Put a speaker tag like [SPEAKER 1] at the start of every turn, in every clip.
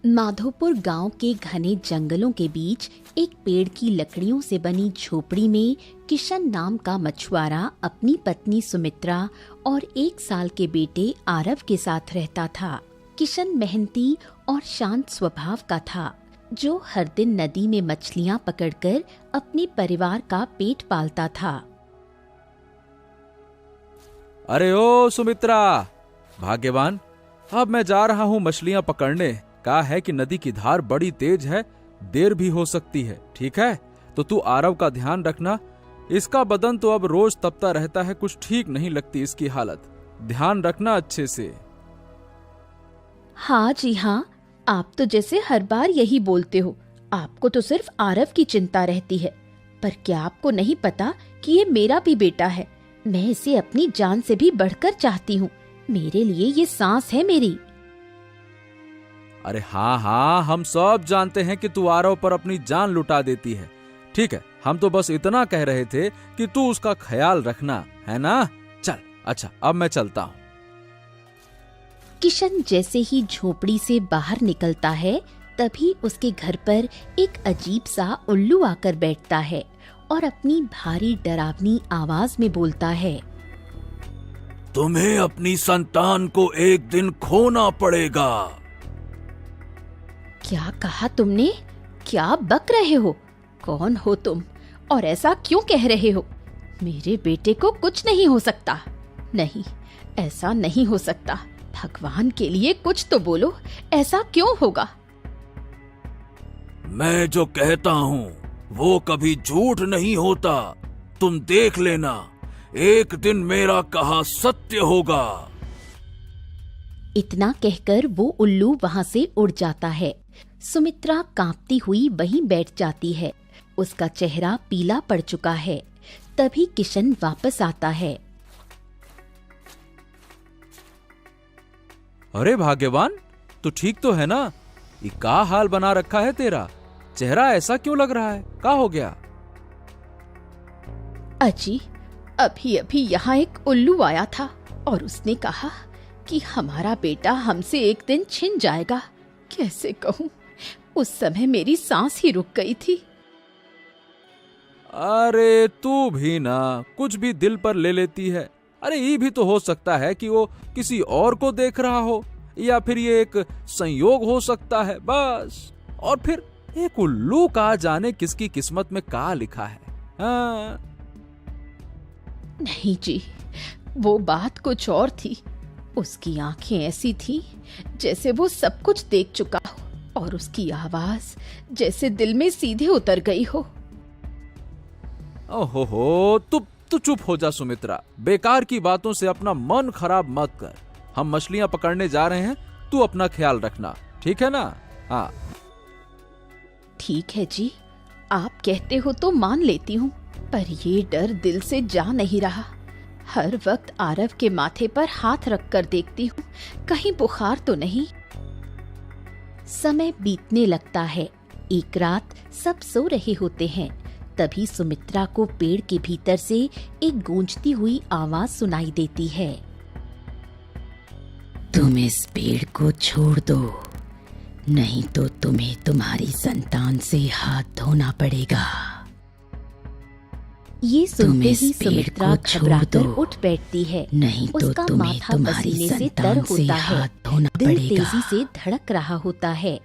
[SPEAKER 1] माधोपुर गांव के घने जंगलों के बीच एक पेड़ की लकड़ियों से बनी झोपड़ी में किशन नाम का मछुआरा अपनी पत्नी सुमित्रा और 1 साल के बेटे आरव के साथ रहता था। किशन मेहनती और शांत स्वभाव का था, जो हर दिन नदी में मछलियां पकड़कर अपने परिवार का पेट पालता था।
[SPEAKER 2] अरे ओ सुमित्रा, भाग्यवान, अब मैं जा रहा हूँ मछलियां पकड़ने। कहा है कि नदी की धार बड़ी तेज है, देर भी हो सकती है। ठीक है, तो तू आरव का ध्यान रखना। इसका बदन तो अब रोज तपता रहता है, कुछ ठीक नहीं लगती इसकी हालत। ध्यान रखना अच्छे से।
[SPEAKER 1] हाँ जी हाँ, आप तो जैसे हर बार यही बोलते हो। आपको तो सिर्फ आरव की चिंता रहती है, पर क्या आपको नहीं पता कि ये मेरा भी बेटा है। मैं इसे अपनी जान से भी बढ़कर चाहती हूँ। मेरे लिए ये सांस है मेरी।
[SPEAKER 2] अरे हाँ हाँ, हम सब जानते हैं कि तू आरव पर अपनी जान लुटा देती है। ठीक है, हम तो बस इतना कह रहे थे कि तू उसका ख्याल रखना, है ना? चल, अच्छा, अब मैं चलता हूँ।
[SPEAKER 1] किशन जैसे ही झोपड़ी से बाहर निकलता है, तभी उसके घर पर एक अजीब सा उल्लू आकर बैठता है और अपनी भारी डरावनी आवाज में बोलता है,
[SPEAKER 2] तुम्हें अपनी संतान को एक दिन खोना पड़ेगा।
[SPEAKER 1] क्या कहा तुमने? क्या बक रहे हो? कौन हो तुम और ऐसा क्यों कह रहे हो? मेरे बेटे को कुछ नहीं हो सकता। नहीं, ऐसा नहीं हो सकता। भगवान के लिए कुछ तो बोलो, ऐसा क्यों होगा?
[SPEAKER 2] मैं जो कहता हूँ वो कभी झूठ नहीं होता। तुम देख लेना, एक दिन मेरा कहा सत्य होगा।
[SPEAKER 1] इतना कहकर वो उल्लू वहां से उड़ जाता है। सुमित्रा कांपती हुई वहीं बैठ जाती है। उसका चेहरा पीला पड़ चुका है। तभी किशन वापस आता है।
[SPEAKER 2] अरे भाग्यवान, तू ठीक तो है ना? ये का हाल बना रखा है तेरा? चेहरा ऐसा क्यों लग रहा है? का हो गया?
[SPEAKER 1] अजी, अभी अभी यहाँ एक उल्लू आया था और उसने कहा कि हमारा बेटा हमसे एक दिन छिन जाएगा। कैसे कहूँ, उस समय मेरी सांस ही रुक गई थी।
[SPEAKER 2] अरे तू भी ना कुछ भी दिल पर ले लेती है। अरे ये भी तो हो सकता है कि वो किसी और को देख रहा हो, या फिर ये एक संयोग हो सकता है बस। और फिर एक उल्लू का जाने किसकी किस्मत में का लिखा है। हाँ।
[SPEAKER 1] नहीं जी, वो बात कुछ और थी। उसकी आंखें ऐसी थी जैसे वो सब कुछ देख चुका हो, और उसकी आवाज जैसे दिल में सीधे उतर गई हो।
[SPEAKER 2] ओहो, तू चुप हो जा सुमित्रा। बेकार की बातों से अपना मन खराब मत कर। हम मछलियां पकड़ने जा रहे हैं, तू अपना ख्याल रखना, ठीक है ना? हाँ
[SPEAKER 1] ठीक है जी, आप कहते हो तो मान लेती हूँ, पर ये डर दिल से जा नहीं रहा। हर वक्त आरव के माथे पर हाथ रखकर देखती हूँ, कहीं बुखार तो नहीं। समय बीतने लगता है। एक रात सब सो रहे होते हैं, तभी सुमित्रा को पेड़ के भीतर से एक गूंजती हुई आवाज सुनाई देती है। तुम इस पेड़ को छोड़ दो, नहीं तो तुम्हें तुम्हारी संतान से हाथ धोना पड़ेगा। ये सुनते ही सुमित्रा घबराकर उठ बैठती है। नहीं तो उसका माथा पसीने से तर होता है, दिल तेजी से धड़क रहा होता है।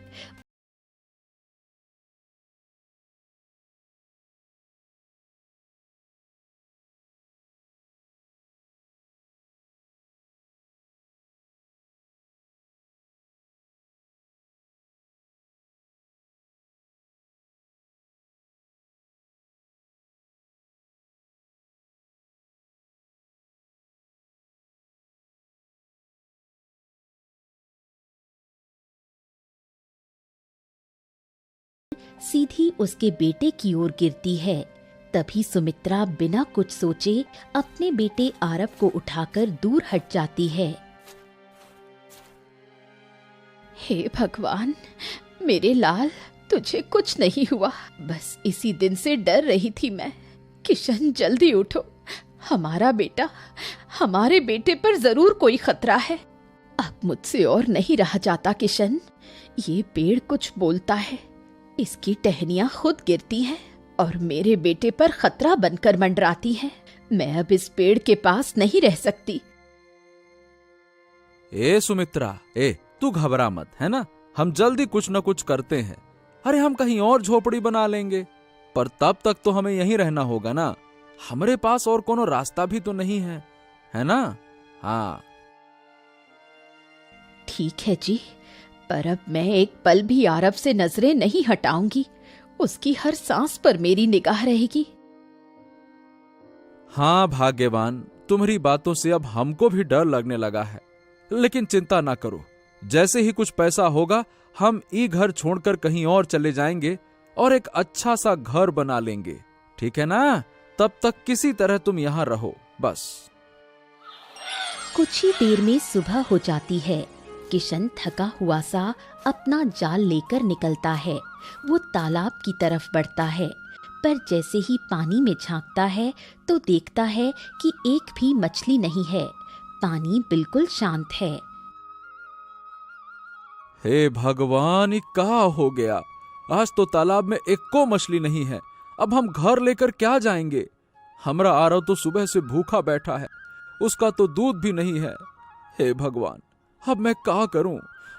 [SPEAKER 1] सीधी उसके बेटे की ओर गिरती है। तभी सुमित्रा बिना कुछ सोचे अपने बेटे आरव को उठाकर दूर हट जाती है। हे भगवान, मेरे लाल, तुझे कुछ नहीं हुआ। बस इसी दिन से डर रही थी मैं। किशन, जल्दी उठो। हमारा बेटा, हमारे बेटे पर जरूर कोई खतरा है। अब मुझसे और नहीं रहा जाता किशन। ये पेड़ कुछ बोलता है। इसकी टहनियां खुद गिरती हैं और मेरे बेटे पर खतरा बनकर मंडराती हैं। मैं अब इस पेड़ के पास नहीं रह सकती।
[SPEAKER 2] ए सुमित्रा, तू घबरा मत, है ना? हम जल्दी कुछ न कुछ करते हैं। अरे हम कहीं और झोपड़ी बना लेंगे, पर तब तक तो हमें यहीं रहना होगा ना। हमारे पास और कोनो रास्ता भी तो नहीं है ना? हाँ
[SPEAKER 1] ठीक है जी, पर अब मैं एक पल भी आरव से नजरें नहीं हटाऊंगी। उसकी हर सांस पर मेरी निगाह रहेगी।
[SPEAKER 2] हाँ भाग्यवान, तुम्हारी बातों से अब हमको भी डर लगने लगा है। लेकिन चिंता ना करो, जैसे ही कुछ पैसा होगा हम ये घर छोड़कर कहीं और चले जाएंगे और एक अच्छा सा घर बना लेंगे, ठीक है ना? तब तक किसी तरह तुम यहां रहो बस।
[SPEAKER 1] कुछ ही देर में सुबह हो जाती है। किशन थका हुआ सा अपना जाल लेकर निकलता है। वो तालाब की तरफ बढ़ता है, पर जैसे ही पानी में झांकता है तो देखता है कि एक भी मछली नहीं है। पानी बिल्कुल शांत है।
[SPEAKER 2] हे भगवान, ये कहाँ हो गया? आज तो तालाब में एको मछली नहीं है। अब हम घर लेकर क्या जाएंगे? हमारा आरव तो सुबह से भूखा बैठा है, उसका तो दूध भी नहीं है। हे भगवान, अब मैं क्या करूं?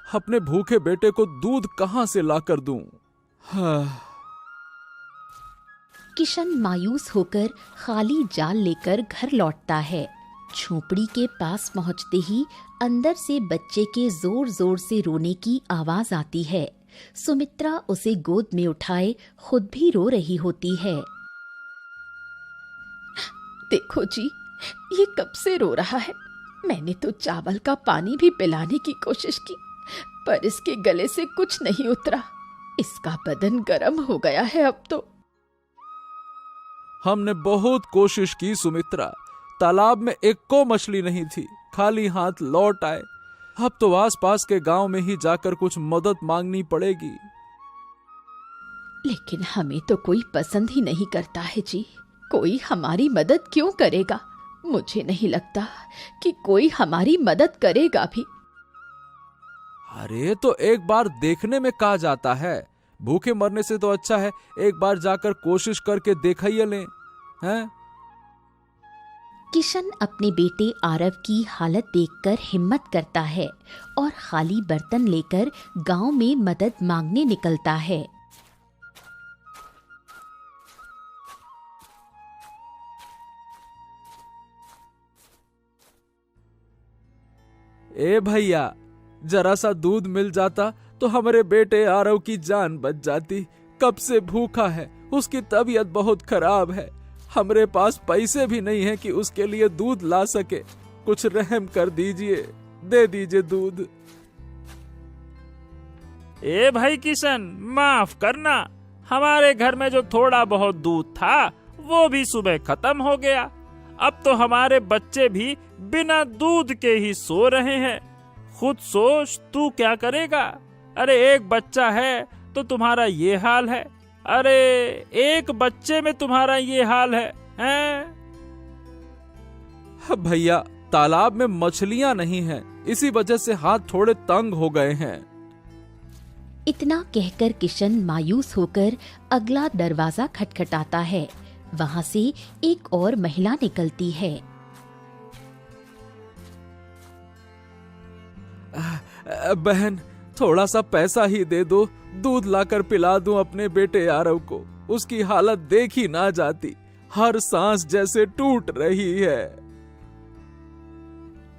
[SPEAKER 2] अपने भूखे बेटे को दूध कहां से लाकर दूं? हाँ।
[SPEAKER 1] किशन मायूस होकर खाली जाल लेकर घर लौटता है। झोपड़ी के पास पहुंचते ही अंदर से बच्चे के जोर जोर से रोने की आवाज आती है। सुमित्रा उसे गोद में उठाए खुद भी रो रही होती है। देखो जी, ये कब से रो रहा है। मैंने तो चावल का पानी भी पिलाने की कोशिश की, पर इसके गले से कुछ नहीं उतरा। इसका बदन गर्म हो गया है अब तो।
[SPEAKER 2] हमने बहुत कोशिश की सुमित्रा, तालाब में एको मछली नहीं थी, खाली हाथ लौट आए। अब तो आसपास के गांव में ही जाकर कुछ मदद मांगनी पड़ेगी।
[SPEAKER 1] लेकिन हमें तो कोई पसंद ही नहीं करता है जी। कोई हमारी मदद क्यों करेगा? मुझे नहीं लगता कि कोई हमारी मदद करेगा भी।
[SPEAKER 2] अरे तो एक बार देखने में कहा जाता है, भूखे मरने से तो अच्छा है एक बार जाकर कोशिश करके देखा ही लें, हैं?
[SPEAKER 1] किशन अपने बेटे आरव की हालत देखकर हिम्मत करता है और खाली बर्तन लेकर गांव में मदद मांगने निकलता है।
[SPEAKER 2] ए भैया, जरा सा दूध मिल जाता तो हमारे बेटे आरव की जान बच जाती। कब से भूखा है, उसकी तबीयत बहुत खराब है। हमारे पास पैसे भी नहीं है कि उसके लिए दूध ला सके। कुछ रहम कर दीजिए, दे दीजिए दूध।
[SPEAKER 3] ए भाई किशन, माफ करना, हमारे घर में जो थोड़ा बहुत दूध था वो भी सुबह खत्म हो गया। अब तो हमारे बच्चे भी बिना दूध के ही सो रहे हैं। खुद सोच, तू क्या करेगा? अरे एक बच्चा है तो तुम्हारा ये हाल है। अरे एक बच्चे में तुम्हारा ये हाल है, हैं?
[SPEAKER 2] भैया, तालाब में मछलियां नहीं हैं, इसी वजह से हाथ थोड़े तंग हो गए हैं।
[SPEAKER 1] इतना कहकर किशन मायूस होकर अगला दरवाजा खटखटाता है। वहां से एक और महिला निकलती है।
[SPEAKER 2] बहन, थोड़ा सा पैसा ही दे दो, दूध लाकर पिला दूं अपने बेटे आरव को। उसकी हालत देखी ना जाती, हर सांस जैसे टूट रही है।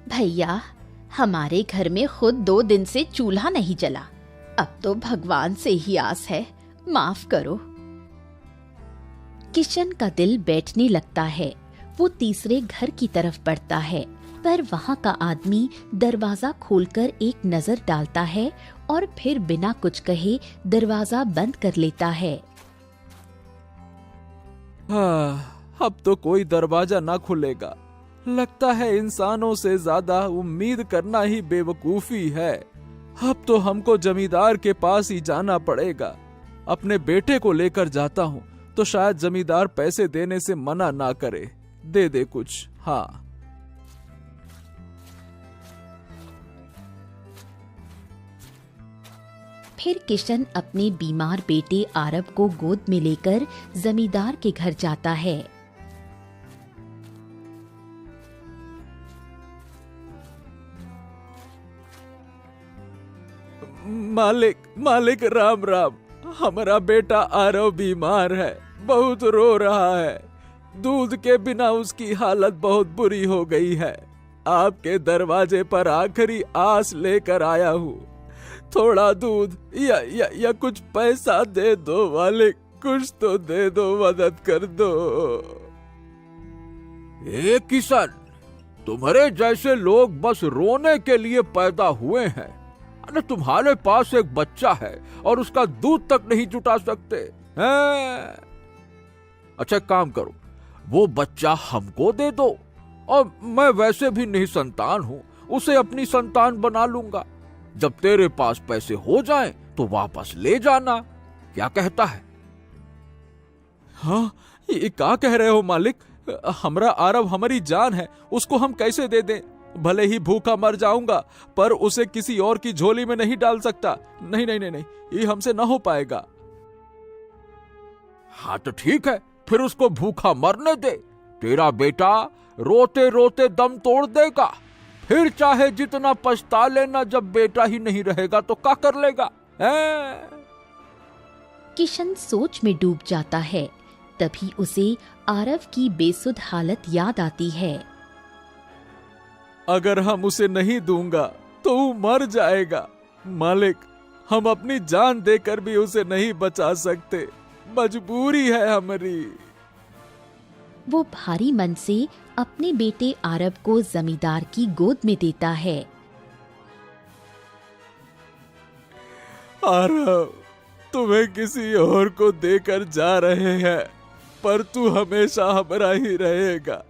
[SPEAKER 1] भैया, हमारे घर में खुद 2 दिन से चूल्हा नहीं जला। अब तो भगवान से ही आस है, माफ करो। किशन का दिल बैठने लगता है। वो तीसरे घर की तरफ बढ़ता है, पर वहाँ का आदमी दरवाजा खोलकर एक नजर डालता है और फिर बिना कुछ कहे दरवाजा बंद कर लेता है।
[SPEAKER 2] अब तो कोई दरवाजा ना खुलेगा। लगता है इंसानों से ज्यादा उम्मीद करना ही बेवकूफी है। अब तो हमको जमींदार के पास ही जाना पड़ेगा। अपने बेटे को लेकर जाता हूँ तो शायद जमींदार पैसे देने से मना ना करे, दे दे कुछ। हाँ,
[SPEAKER 1] फिर किशन अपने बीमार बेटे आरव को गोद में लेकर जमींदार के घर जाता है।
[SPEAKER 2] मालिक राम राम। हमारा बेटा आरव बीमार है, बहुत रो रहा है। दूध के बिना उसकी हालत बहुत बुरी हो गई है। आपके दरवाजे पर आखिरी आस लेकर आया हूँ। थोड़ा दूध या कुछ पैसा दे दो मालिक, कुछ तो दे दो, मदद कर दो।
[SPEAKER 4] ए किशन, तुम्हारे जैसे लोग बस रोने के लिए पैदा हुए हैं। अरे तुम्हारे पास एक बच्चा है और उसका दूध तक नहीं जुटा सकते हैं? अच्छा काम करो, वो बच्चा हमको दे दो और मैं वैसे भी निसंतान हूं, उसे अपनी संतान बना लूंगा। जब तेरे पास पैसे हो जाएं तो वापस ले जाना। क्या कहता है?
[SPEAKER 2] हाँ, ये क्या कह रहे हो मालिक? हमरा आरव हमारी जान है, उसको हम कैसे दे दें? भले ही भूखा मर जाऊंगा, पर उसे किसी और की झोली में नहीं डाल सकता। नहीं नहीं नहीं नहीं, ये हमसे ना हो पाएगा।
[SPEAKER 4] हाँ तो ठीक है, फिर उसको भूखा मरने दे। तेरा बेटा रोते रोते दम तोड़ देगा। फिर चाहे जितना पछता लेना, जब बेटा ही नहीं रहेगा तो क्या कर लेगा?
[SPEAKER 1] किशन सोच में डूब जाता है। तभी उसे आरव की बेसुध हालत याद आती है।
[SPEAKER 2] अगर हम उसे नहीं दूंगा तो वो मर जाएगा। मालिक, हम अपनी जान देकर भी उसे नहीं बचा सकते, मजबूरी है हमारी।
[SPEAKER 1] वो भारी मन से अपने बेटे आरव को जमींदार की गोद में देता है।
[SPEAKER 2] आरव, तुम्हें किसी और को देकर जा रहे हैं, पर तू हमेशा हमारा ही रहेगा।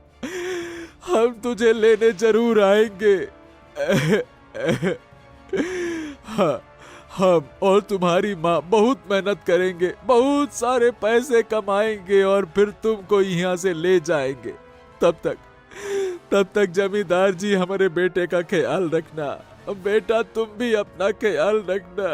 [SPEAKER 2] हम तुझे लेने जरूर आएंगे। हम और तुम्हारी माँ बहुत मेहनत करेंगे, बहुत सारे पैसे कमाएंगे और फिर तुमको यहाँ से ले जाएंगे। तब तक जमींदार जी हमारे बेटे का ख्याल रखना। बेटा, तुम भी अपना ख्याल रखना।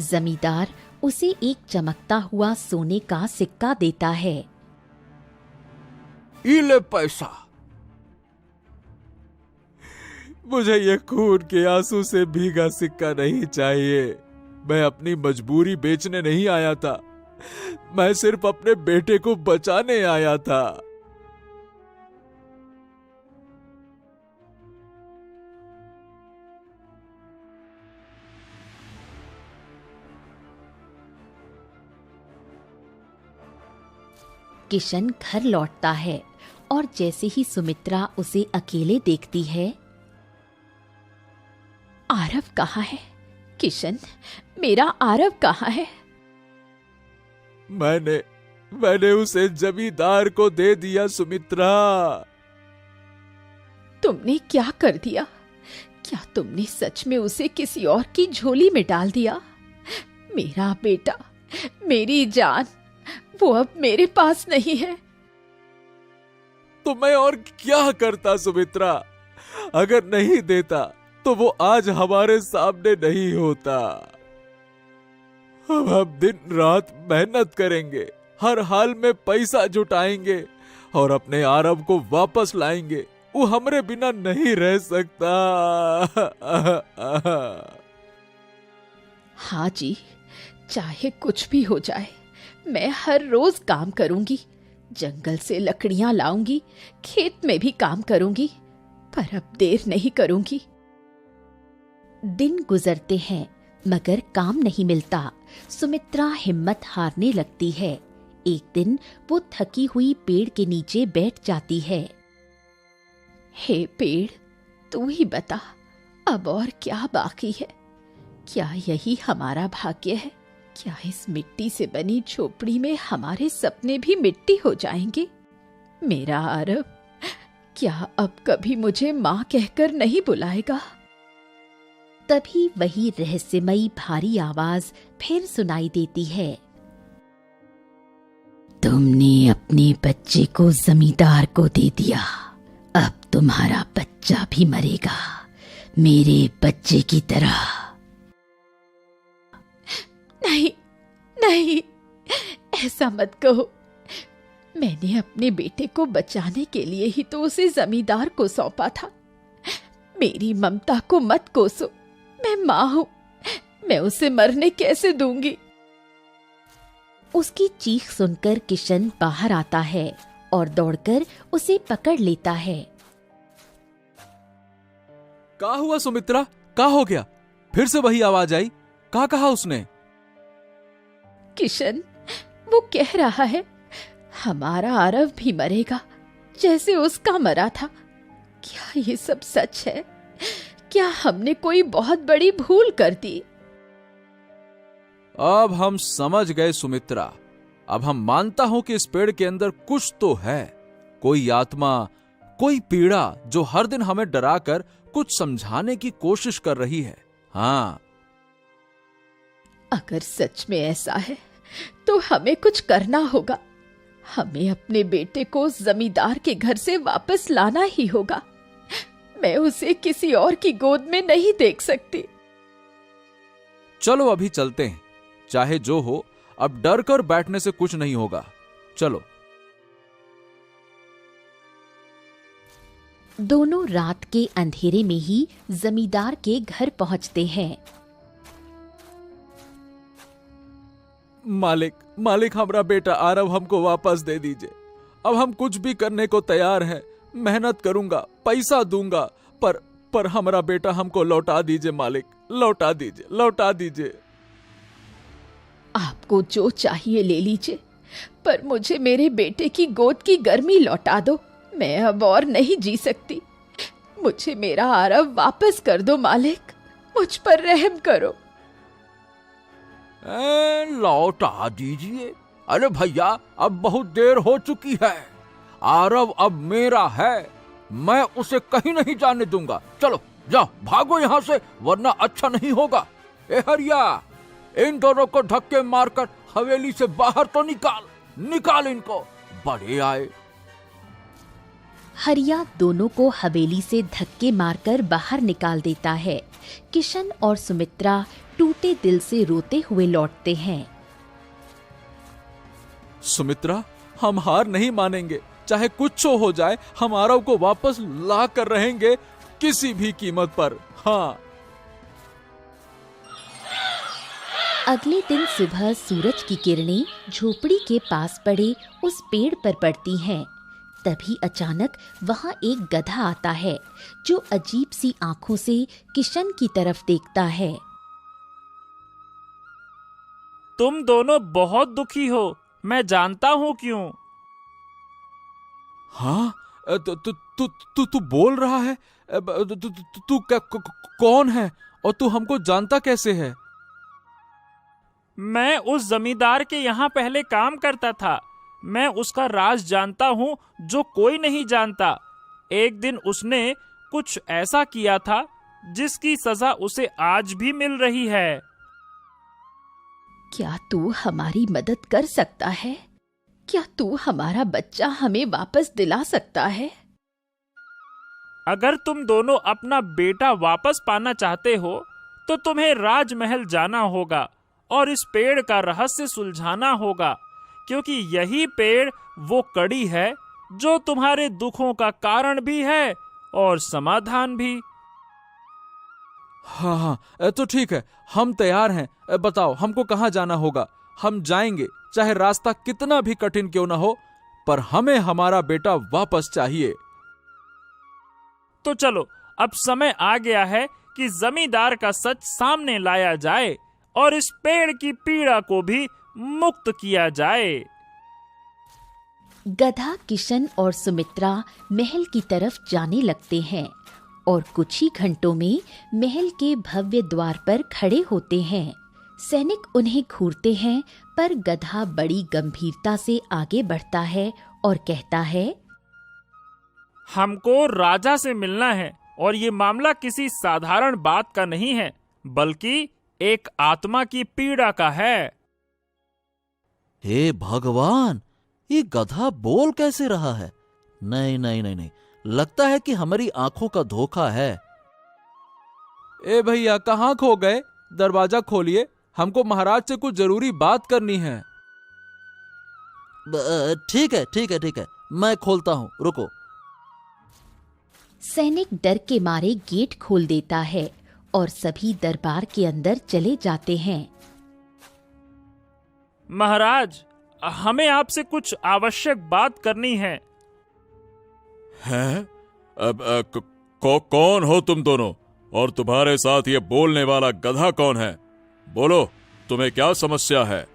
[SPEAKER 1] जमींदार उसे एक चमकता हुआ सोने का सिक्का देता है।
[SPEAKER 4] ये ले पैसा।
[SPEAKER 2] मुझे ये खून के आंसू से भीगा सिक्का नहीं चाहिए। मैं अपनी मजबूरी बेचने नहीं आया था, मैं सिर्फ अपने बेटे को बचाने आया था।
[SPEAKER 1] किशन घर लौटता है और जैसे ही सुमित्रा उसे अकेले देखती है, आरव कहाँ है? किशन, मेरा आरव कहाँ है?
[SPEAKER 2] मैंने उसे जमींदार को दे दिया सुमित्रा।
[SPEAKER 1] तुमने क्या कर दिया? क्या तुमने सच में उसे किसी और की झोली में डाल दिया? मेरा बेटा, मेरी जान, वो अब मेरे पास नहीं है।
[SPEAKER 2] तो मैं और क्या करता सुमित्रा? अगर नहीं देता तो वो आज हमारे सामने नहीं होता। हम दिन रात मेहनत करेंगे, हर हाल में पैसा जुटाएंगे और अपने आरव को वापस लाएंगे। वो हमरे बिना नहीं रह सकता।
[SPEAKER 1] हाँ जी, चाहे कुछ भी हो जाए, मैं हर रोज काम करूंगी, जंगल से लकड़ियां लाऊंगी, खेत में भी काम करूंगी, पर अब देर नहीं करूंगी। दिन गुजरते हैं मगर काम नहीं मिलता। सुमित्रा हिम्मत हारने लगती है। एक दिन वो थकी हुई पेड़ के नीचे बैठ जाती है। हे पेड़, तू ही बता, अब और क्या बाकी है? क्या यही हमारा भाग्य है? क्या इस मिट्टी से बनी झोपड़ी में हमारे सपने भी मिट्टी हो जाएंगे? मेरा आरव क्या अब कभी मुझे माँ कहकर नहीं बुलाएगा? तभी वही रहस्यमयी भारी आवाज फिर सुनाई देती है। तुमने अपने बच्चे को जमींदार को दे दिया अब तुम्हारा बच्चा भी मरेगा, मेरे बच्चे की तरह। नहीं नहीं, ऐसा मत कहो। मैंने अपने बेटे को बचाने के लिए ही तो उसे जमींदार को सौंपा था। मेरी ममता को मत कोसो, मैं माँ हूं, मैं उसे मरने कैसे दूंगी। उसकी चीख सुनकर किशन बाहर आता है और दौड़कर उसे पकड़ लेता है।
[SPEAKER 2] क्या हुआ सुमित्रा, क्या हो गया? फिर से वही आवाज आई? क्या कहा उसने?
[SPEAKER 1] किशन, वो कह रहा है हमारा आरव भी मरेगा जैसे उसका मरा था। क्या ये सब सच है? क्या हमने कोई बहुत बड़ी भूल कर दी?
[SPEAKER 2] अब हम समझ गए सुमित्रा। अब हम मानता हूं कि इस पेड़ के अंदर कुछ तो है, कोई आत्मा, कोई पीड़ा जो हर दिन हमें डराकर कुछ समझाने की कोशिश कर रही है। हाँ,
[SPEAKER 1] अगर सच में ऐसा है तो हमें कुछ करना होगा। हमें अपने बेटे को जमींदार के घर से वापस लाना ही होगा। मैं उसे किसी और की गोद में नहीं देख सकती।
[SPEAKER 2] चलो अभी चलते हैं, चाहे जो हो। अब डर कर बैठने से कुछ नहीं होगा। चलो।
[SPEAKER 1] दोनों रात के अंधेरे में ही जमींदार के घर पहुंचते हैं।
[SPEAKER 2] मालिक, मालिक, हमारा बेटा आरव हमको वापस दे दीजिए। अब हम कुछ भी करने को तैयार हैं। मेहनत करूंगा, पैसा दूंगा, पर हमारा बेटा हमको लौटा दीजिए मालिक, लौटा दीजिए, लौटा दीजिए।
[SPEAKER 1] आपको जो चाहिए ले लीजिए, पर मुझे मेरे बेटे की गोद की गर्मी लौटा दो। मैं अब और नहीं जी सकती। मुझे मेरा आरव वापस कर दो मालिक, मुझ पर रहम करो।
[SPEAKER 4] लौटा दीजिए? अरे भैया, अब बहुत देर हो चुकी है। आरव अब मेरा है, मैं उसे कहीं नहीं जाने दूंगा। चलो जाओ, भागो यहाँ से, वरना अच्छा नहीं होगा। ए हरिया, इन दोनों को धक्के मारकर हवेली से बाहर तो निकाल, निकाल इनको, बड़े आए।
[SPEAKER 1] हरिया दोनों को हवेली से धक्के मारकर बाहर निकाल देता है। किशन और सुमित्रा टूटे दिल से रोते हुए लौटते हैं।
[SPEAKER 2] सुमित्रा, हम हार नहीं मानेंगे, चाहे कुछ हो जाए, हम आरव को वापस ला कर रहेंगे, किसी भी कीमत पर। हाँ।
[SPEAKER 1] अगले दिन सुबह सूरज की किरणें झोपड़ी के पास पड़े उस पेड़ पर पड़ती हैं। तभी अचानक वहां एक गधा आता है जो अजीब सी आंखों से किशन की तरफ देखता है।
[SPEAKER 3] तुम दोनों बहुत दुखी हो, मैं जानता हूँ क्यों।
[SPEAKER 2] हाँ, तू बोल रहा है? तू कौन है और तू हमको जानता कैसे है?
[SPEAKER 3] मैं उस जमींदार के यहाँ पहले काम करता था। मैं उसका राज जानता हूँ जो कोई नहीं जानता। एक दिन उसने कुछ ऐसा किया था जिसकी सजा उसे आज भी मिल रही है।
[SPEAKER 1] क्या तू हमारी मदद कर सकता है? क्या तू हमारा बच्चा हमें वापस दिला सकता है?
[SPEAKER 3] अगर तुम दोनों अपना बेटा वापस पाना चाहते हो तो तुम्हें राजमहल जाना होगा और इस पेड़ का रहस्य सुलझाना होगा, क्योंकि यही पेड़ वो कड़ी है जो तुम्हारे दुखों का कारण भी है और समाधान भी।
[SPEAKER 2] हाँ, तो ठीक है, हम तैयार हैं। बताओ हमको कहाँ जाना होगा। हम जाएंगे, चाहे रास्ता कितना भी कठिन क्यों ना हो, पर हमें हमारा बेटा वापस चाहिए।
[SPEAKER 3] तो चलो, अब समय आ गया है कि जमींदार का सच सामने लाया जाए और इस पेड़ की पीड़ा को भी मुक्त किया जाए।
[SPEAKER 1] गधा किशन और सुमित्रा महल की तरफ जाने लगते हैं और कुछ ही घंटों में महल के भव्य द्वार पर खड़े होते हैं। सैनिक उन्हें घूरते हैं, पर गधा बड़ी गंभीरता से आगे बढ़ता है और कहता है,
[SPEAKER 3] हमको राजा से मिलना है और ये मामला किसी साधारण बात का नहीं है, बल्कि एक आत्मा की पीड़ा का है।
[SPEAKER 5] हे भगवान, ये गधा बोल कैसे रहा है? नहीं नहीं नहीं नहीं, लगता है कि हमारी आंखों का धोखा है।
[SPEAKER 2] ए भैया, कहाँ खो गए? दरवाजा खोलिए, हमको महाराज से कुछ जरूरी बात करनी है।
[SPEAKER 5] ठीक है ठीक है ठीक है, मैं खोलता हूँ, रुको।
[SPEAKER 1] सैनिक डर के मारे गेट खोल देता है और सभी दरबार के अंदर चले जाते हैं।
[SPEAKER 3] महाराज, हमें आपसे कुछ आवश्यक बात करनी है।
[SPEAKER 4] हैं? कौन हो तुम दोनों, और तुम्हारे साथ ये बोलने वाला गधा कौन है? बोलो, तुम्हें क्या समस्या है?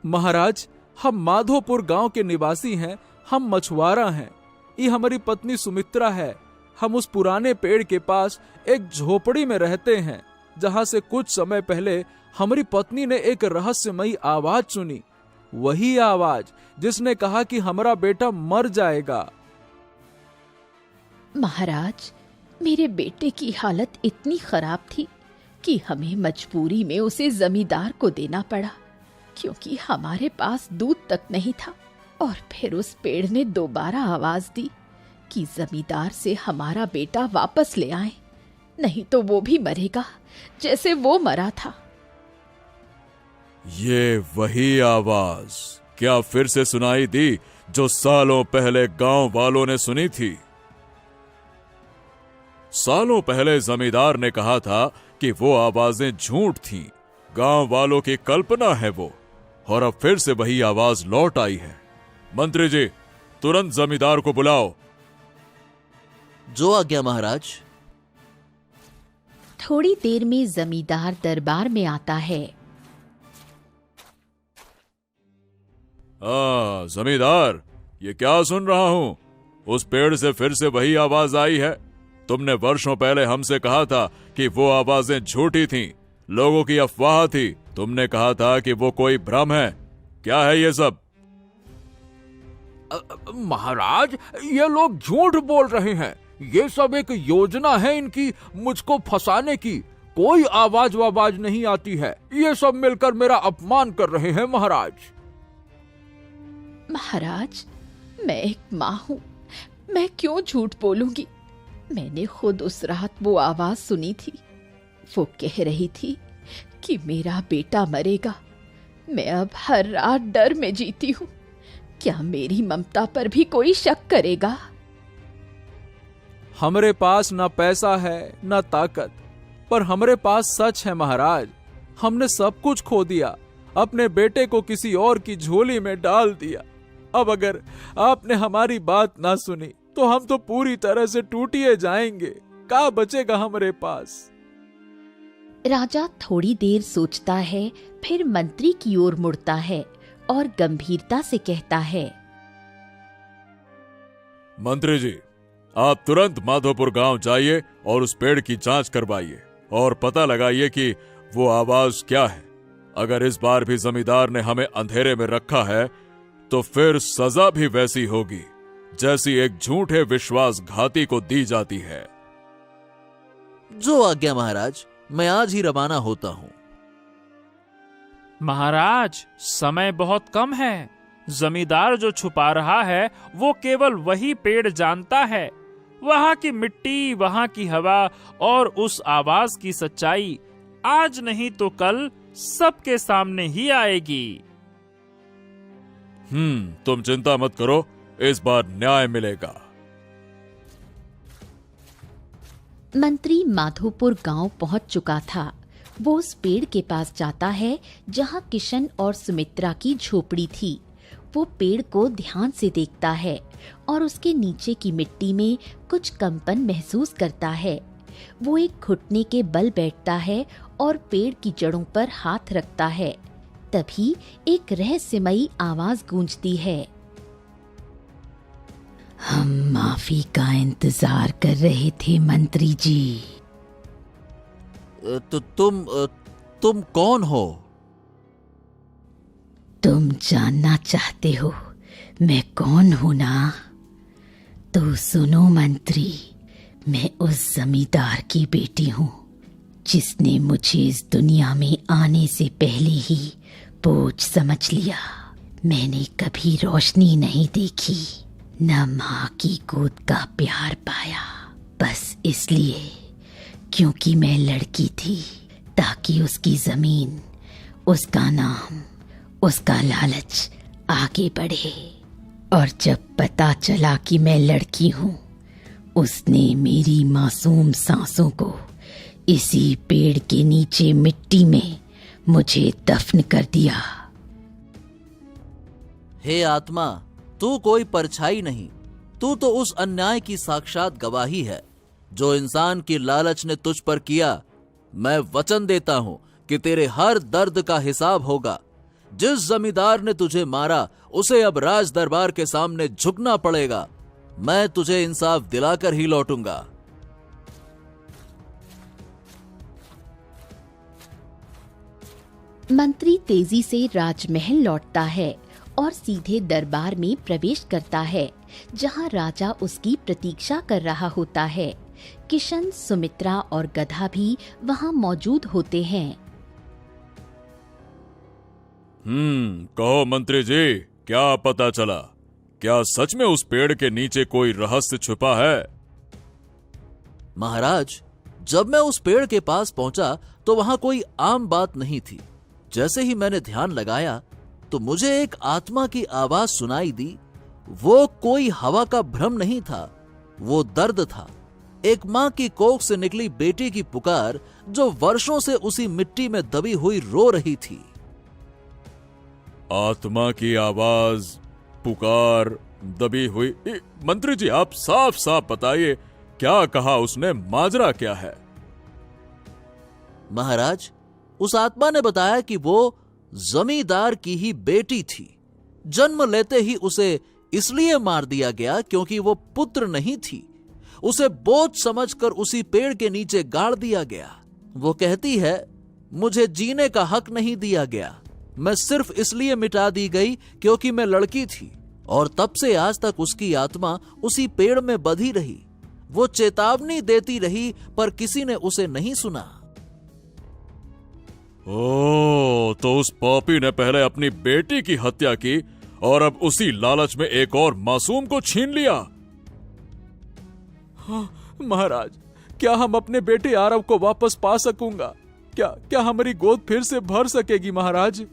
[SPEAKER 2] महाराज, हम माधोपुर गांव के निवासी हैं, हम मछुआरा हैं। ये हमारी पत्नी सुमित्रा है। हम उस पुराने पेड़ के पास एक झोपड़ी में रहते हैं, जहां से कुछ समय पहले हमारी पत्नी ने एक रहस्यमयी आवाज सुनी। वही आवाज जिसने कहा कि हमारा बेटा मर जाएगा।
[SPEAKER 1] महाराज, मेरे बेटे की हालत इतनी खराब थी कि हमें मजबूरी में उसे जमींदार को देना पड़ा, क्योंकि हमारे पास दूध तक नहीं था। और फिर उस पेड़ ने दोबारा आवाज दी कि जमींदार से हमारा बेटा वापस ले आए, नहीं तो वो भी मरेगा जैसे वो मरा था।
[SPEAKER 4] ये वही आवाज क्या फिर से सुनाई दी जो सालों पहले गांव वालों ने सुनी थी? सालों पहले जमींदार ने कहा था कि वो आवाजें झूठ थीं, गांव वालों की कल्पना है वो, और अब फिर से वही आवाज लौट आई है। मंत्री जी, तुरंत जमींदार को बुलाओ।
[SPEAKER 5] जो आज्ञा महाराज।
[SPEAKER 1] थोड़ी देर में जमींदार दरबार में आता है।
[SPEAKER 4] जमींदार, ये क्या सुन रहा हूं? उस पेड़ से फिर से वही आवाज आई है। तुमने वर्षों पहले हमसे कहा था कि वो आवाजें झूठी थीं, लोगों की अफवाह थी। तुमने कहा था कि वो कोई भ्रम है। क्या है ये सब?
[SPEAKER 6] महाराज, ये लोग झूठ बोल रहे हैं। ये सब एक योजना है इनकी, मुझको फंसाने की। कोई आवाज वावाज नहीं आती है। ये सब मिलकर मेरा अपमान कर रहे हैं महाराज।
[SPEAKER 1] महाराज, मैं एक माँ हूँ, मैं क्यों झूठ बोलूंगी? मैंने खुद उस रात वो आवाज सुनी थी। वो कह रही थी कि मेरा बेटा मरेगा। मैं अब हर रात डर में जीती हूँ। क्या मेरी ममता पर भी कोई शक करेगा?
[SPEAKER 2] हमरे पास ना पैसा है ना ताकत, पर हमरे पास सच है महाराज। हमने सब कुछ खो दिया, अपने बेटे को किसी और की झोली में डाल दिया। अब अगर आपने हमारी बात ना सुनी तो हम तो पूरी तरह से टूटिए जाएंगे। क्या बचेगा हमारे पास?
[SPEAKER 1] राजा थोड़ी देर सोचता है, फिर मंत्री की ओर मुड़ता है और गंभीरता से कहता है।
[SPEAKER 4] मंत्री जी, आप तुरंत माधोपुर गांव जाइए और उस पेड़ की जांच करवाइए और पता लगाइए कि वो आवाज क्या है। अगर इस बार भी जमींदार ने हमें अंधेरे में रखा है तो फिर सजा भी वैसी होगी जैसी एक झूठे विश्वासघाती को दी जाती है।
[SPEAKER 5] जो आज्ञा महाराज, मैं आज ही रवाना होता हूं।
[SPEAKER 3] महाराज, समय बहुत कम है। जमींदार जो छुपा रहा है वो केवल वही पेड़ जानता है। वहां की मिट्टी, वहां की हवा और उस आवाज की सच्चाई आज नहीं तो कल सबके सामने ही आएगी।
[SPEAKER 4] तुम चिंता मत करो, इस बार न्याय मिलेगा।
[SPEAKER 1] मंत्री माधोपुर गांव पहुंच चुका था। वो उस पेड़ के पास जाता है जहां किशन और सुमित्रा की झोपड़ी थी। वो पेड़ को ध्यान से देखता है और उसके नीचे की मिट्टी में कुछ कंपन महसूस करता है। वो एक घुटने के बल बैठता है और पेड़ की जड़ों पर हाथ रखता है। तभी एक रहस्यमयी आवाज गूंजती है। हम माफी का इंतजार कर रहे थे मंत्री जी।
[SPEAKER 5] तो तुम कौन हो?
[SPEAKER 1] तुम जानना चाहते हो मैं कौन हूं ना? तो सुनो मंत्री, मैं उस जमींदार की बेटी हूं जिसने मुझे इस दुनिया में आने से पहले ही बोझ समझ लिया। मैंने कभी रोशनी नहीं देखी, न माँ की गोद का प्यार पाया, बस इसलिए क्योंकि मैं लड़की थी, ताकि उसकी जमीन, उसका नाम, उसका लालच आगे बढ़े। और जब पता चला कि मैं लड़की हूँ, उसने मेरी मासूम सांसों को इसी पेड़ के नीचे मिट्टी में मुझे दफन कर दिया।
[SPEAKER 5] हे आत्मा, तू कोई परछाई नहीं, तू तो उस अन्याय की साक्षात गवाही है जो इंसान की लालच ने तुझ पर किया। मैं वचन देता हूं कि तेरे हर दर्द का हिसाब होगा। जिस जमींदार ने तुझे मारा उसे अब राज दरबार के सामने झुकना पड़ेगा। मैं तुझे इंसाफ दिलाकर ही लौटूंगा।
[SPEAKER 1] मंत्री तेजी से राजमहल लौटता है और सीधे दरबार में प्रवेश करता है, जहां राजा उसकी प्रतीक्षा कर रहा होता है। किशन, सुमित्रा और गधा भी वहां मौजूद होते हैं।
[SPEAKER 2] कहो मंत्री जी, क्या पता चला? क्या सच में उस पेड़ के नीचे कोई रहस्य छुपा है?
[SPEAKER 5] महाराज, जब मैं उस पेड़ के पास पहुंचा तो वहां कोई आम बात नहीं थी। जैसे ही मैंने ध्यान लगाया तो मुझे एक आत्मा की आवाज सुनाई दी। वो कोई हवा का भ्रम नहीं था, वो दर्द था। एक मां की कोख से निकली बेटी की पुकार, जो वर्षों से उसी मिट्टी में दबी हुई रो रही थी।
[SPEAKER 2] आत्मा की आवाज, पुकार, दबी हुई। मंत्री जी, आप साफ साफ बताइए, क्या कहा उसने? माजरा क्या है?
[SPEAKER 5] महाराज, उस आत्मा ने बताया कि वो जमींदार की ही बेटी थी। जन्म लेते ही उसे इसलिए मार दिया गया क्योंकि वो पुत्र नहीं थी। उसे बोझ समझकर उसी पेड़ के नीचे गाड़ दिया गया। वो कहती है, मुझे जीने का हक नहीं दिया गया। मैं सिर्फ इसलिए मिटा दी गई क्योंकि मैं लड़की थी। और तब से आज तक उसकी आत्मा उसी पेड़ में बंधी रही। वो चेतावनी देती रही पर किसी ने उसे नहीं सुना।
[SPEAKER 2] ओ, तो उस पापी ने पहले अपनी बेटी की हत्या की और अब उसी लालच में एक और मासूम को छीन लिया।
[SPEAKER 6] हाँ, महाराज, क्या हम अपने बेटे आरव को वापस पा सकूंगा? क्या हमारी गोद फिर से भर सकेगी महाराज?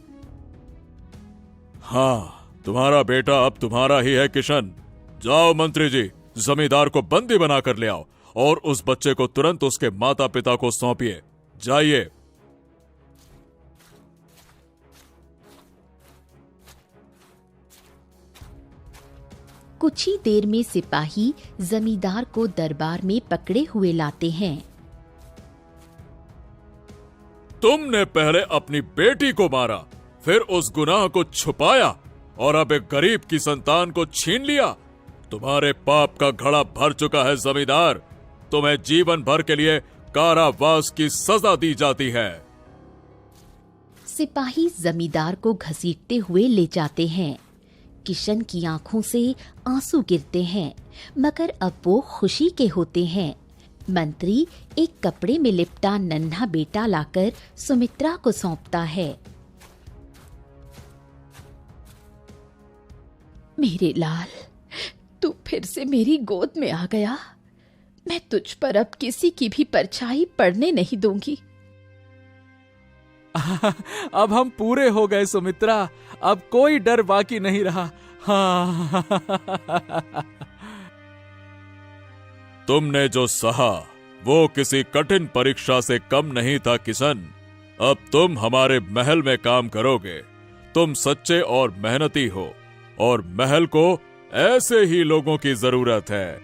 [SPEAKER 2] हाँ, तुम्हारा बेटा अब तुम्हारा ही है किशन। जाओ मंत्री जी, जमींदार को बंदी बनाकर ले आओ और उस बच्चे को तुरंत उसके माता पिता को सौंपिए। जाइए।
[SPEAKER 1] कुछ ही देर में सिपाही जमींदार को दरबार में पकड़े हुए लाते हैं।
[SPEAKER 2] तुमने पहले अपनी बेटी को मारा, फिर उस गुनाह को छुपाया और अब एक गरीब की संतान को छीन लिया। तुम्हारे पाप का घड़ा भर चुका है जमींदार। तुम्हें जीवन भर के लिए कारावास की सजा दी जाती है।
[SPEAKER 1] सिपाही जमींदार को घसीटते हुए ले जाते हैं। किशन की आंखों से आंसू गिरते हैं, मगर अब वो खुशी के होते हैं। मंत्री एक कपड़े में लिपटा नन्हा बेटा लाकर सुमित्रा को सौंपता है। मेरे लाल, तू फिर से मेरी गोद में आ गया। मैं तुझ पर अब किसी की भी परछाई पड़ने नहीं दूंगी।
[SPEAKER 6] अब हम पूरे हो गए सुमित्रा, अब कोई डर बाकी नहीं रहा। हाँ।
[SPEAKER 2] तुमने जो सहा वो किसी कठिन परीक्षा से कम नहीं था किशन। अब तुम हमारे महल में काम करोगे। तुम सच्चे और मेहनती हो और महल को ऐसे ही लोगों की जरूरत है।